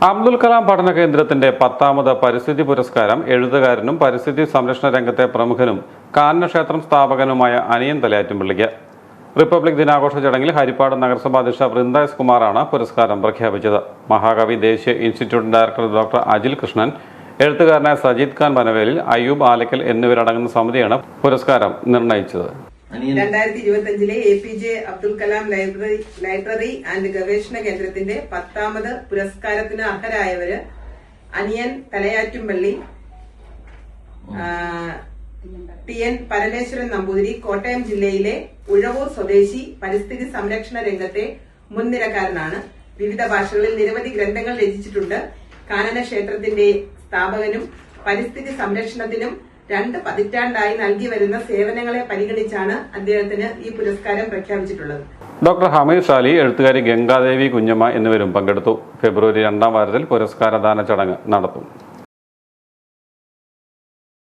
അബ്ദുൽ കലാം പഠന കേന്ദ്രത്തിന്റെ 10ാമത് പരിസ്ഥിതി പുരസ്കാരം എഴുത്തുകാരനും പരിസ്ഥിതി സംരക്ഷണ രംഗത്തെ പ്രമുഖനും കാനനക്ഷേത്രം സ്ഥാപകനുമായ അനിയൻ തലയാറ്റുംപള്ളിക്ക്. റിപ്പബ്ലിക് ദിനാഘോഷ ചടങ്ങിൽ ഹരിപ്പാട് നഗരസഭാ അധ്യക്ഷ വൃന്ദ എസ് കുമാറാണ് പുരസ്കാരം പ്രഖ്യാപിച്ചത്. മഹാകവി ദേശീയ institute director doctor Ajil Krishnan, എഴുത്തുകാരനായ സജീദ് ഖാൻ പനവേലിൽ, അയ്യൂബ് ആലക്കൽ എന്നിവരടങ്ങുന്ന സമിതിയാണ് പുരസ്കാരം നിർണയിച്ചത്. 2025 APJ Abdul Kalam library and ഗവേഷണ കേന്ദ്രത്തിന്റെ 10ാമത് പുരസ്കാരത്തിന് അർഹരായവര് അനിയൻ തലയാറ്റുംപള്ളി, TN പരമേശ്വരൻ നമ്പൂതിരി, കോട്ടയം ജില്ലയിലെ ഉഴവൂർ സ്വദേശി, പരിസ്ഥിതി സംരക്ഷണ രംഗത്തെ മുൻനിരക്കാരനാണ്. വിവിധ ഭാഷകളിൽ നിരവധി ഗ്രന്ഥങ്ങൾ രചിച്ചിട്ടുണ്ട്. കാനന ക്ഷേത്രത്തിന്റെ സ്ഥാപകനും പരിസ്ഥിതി സംരക്ഷണത്തിനും 2 പതിറ്റാണ്ടായി നൽകി വരുന്ന സേവനങ്ങളെ പരിഗണിച്ചാണ് അദ്ദേഹത്തിന് ഈ പുരസ്കാരം പ്രഖ്യാപിച്ചിട്ടുള്ളത്. ഡോക്ടർ ഹമീദ് ഷാലി, എഴുത്തുകാരി ഗംഗാദേവി കുഞ്ഞമ്മ എന്നിവരും പങ്കെടുത്തു. ഫെബ്രുവരി 2ാം വാരത്തിൽ പുരസ്കാരദാന ചടങ്ങ് നടത്തും.